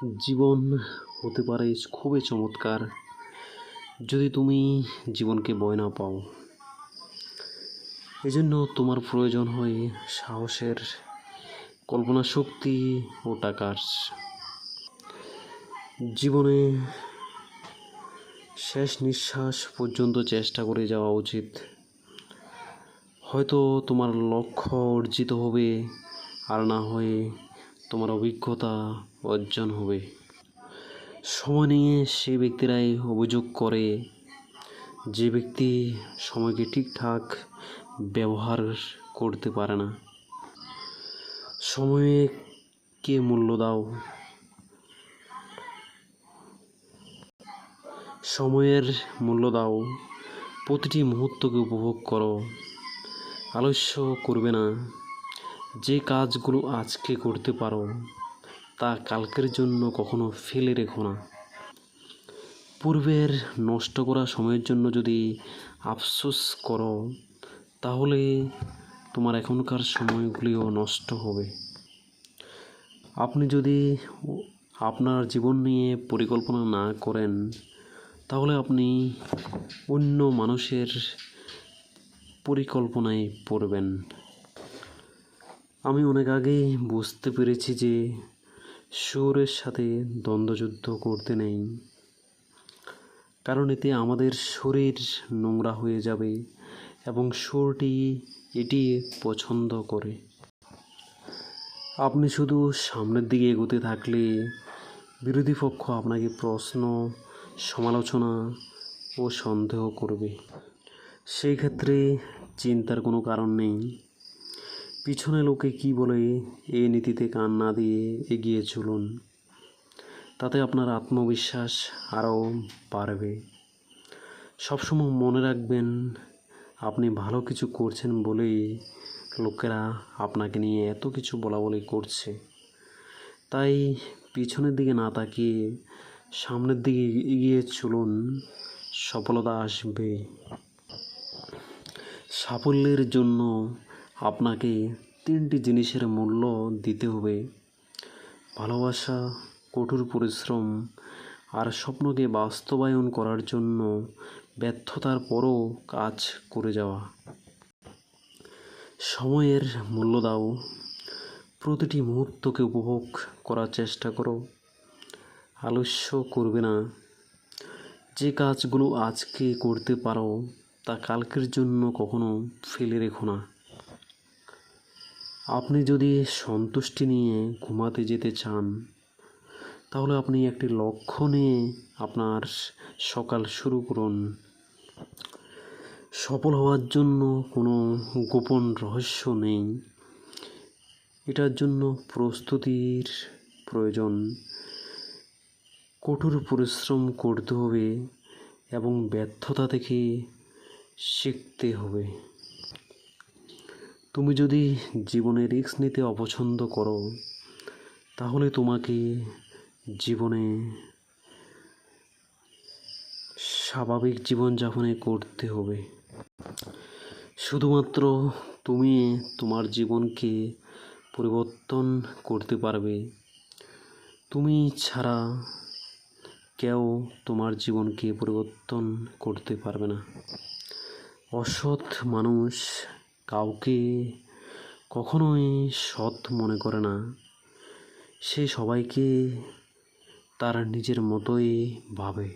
জীবন হতে পারে খুবই চমৎকার যদি তুমি জীবনকে ভয় না পাও। এজন্য তোমার প্রয়োজন হয় সাহসের, কল্পনা শক্তি ও টাকার। জীবনে শেষ নিঃশ্বাস পর্যন্ত চেষ্টা করে যাওয়া উচিত। হয়তো তোমার লক্ষ্য অর্জিত হবে, আর না হয়ে তোমার অভিজ্ঞতা অর্জন হবে। সময় নিয়ে সেই ব্যক্তিরাই অভিযোগ করে যে ব্যক্তি সময়কে ঠিকঠাক ব্যবহার করতে পারে না। সময়কে মূল্য দাও। সময়ের মূল্য দাও, প্রতিটি মুহূর্তকে উপভোগ করো। আলস্য করবে না। যে কাজগুলো আজকে করতে পারো তা কালকের জন্য কখনো ফেলে রেখো না। পূর্বের নষ্ট করা সময়ের জন্য যদি আফসোস করো তাহলে তোমার এখনকার সময়গুলিও নষ্ট হবে। আপনি যদি আপনার জীবন নিয়ে পরিকল্পনা না করেন তাহলে আপনি অন্য মানুষের পরিকল্পনায় পড়বেন। আমি অনেক আগেই বুঝতে পেরেছি যে সুরের সাথে দ্বন্দ্বযুদ্ধ করতে নেই, কারণ এতে আমাদের শরীর নোংরা হয়ে যাবে এবং সুরটি এটি পছন্দ করে। আপনি শুধু সামনের দিকে এগোতে থাকলে বিরোধী পক্ষ আপনাকে প্রশ্ন, সমালোচনা ও সন্দেহ করবে। সেই ক্ষেত্রে চিন্তার কোনো কারণ নেই। পিছনে লোকে কি বলে এই নীতিতে কান না দিয়ে এগিয়ে চলুন। তাতে আপনার আত্মবিশ্বাস আরও বাড়বে। সবসময় মনে রাখবেন, আপনি ভালো কিছু করছেন বলেই লোকেরা আপনাকে নিয়ে এত কিছু বলাবলি করছে। তাই পিছনের দিকে না তাকিয়ে সামনের দিকে এগিয়ে চলুন, সফলতা আসবে। সাফল্যের জন্য আপনাকে 3টি জিনিসের মূল্য দিতে হবে: ভালোবাসা, কঠোর পরিশ্রম আর স্বপ্নকে বাস্তবায়ন করার জন্য ব্যর্থতার পরও কাজ করে যাওয়া। সময়ের মূল্য দাও, প্রতিটি মুহূর্তকে উপভোগ করার চেষ্টা করো। আলস্য করবে না। যে কাজগুলো আজকে করতে পারো তা কালকের জন্য কখনো ফেলে রেখো না। আপনি যদি সন্তুষ্টি নিয়ে ঘুমাতে যেতে চান তাহলে আপনি একটি লক্ষ্য নিয়ে আপনার সকাল শুরু করুন। সফল হওয়ার জন্য কোনো গোপন রহস্য নেই। এটার জন্য প্রস্তুতির প্রয়োজন। কঠোর পরিশ্রম করতে হবে এবং ব্যর্থতা থেকে শিখতে হবে। তুমি যদি জীবনে রিস্ক নিতে অপছন্দ করো তাহলে তোমাকে জীবনে স্বাভাবিক জীবনযাপনে করতে হবে। শুধুমাত্র তুমি তোমার জীবনকে পরিবর্তন করতে পারবে। তুমি ছাড়া কেউ তোমার জীবনকে পরিবর্তন করতে পারবে না। অসৎ মানুষ কাউকে কখনোই সৎ মনে করে না। সে সবাইকে তার নিজের মতোই ভাবে।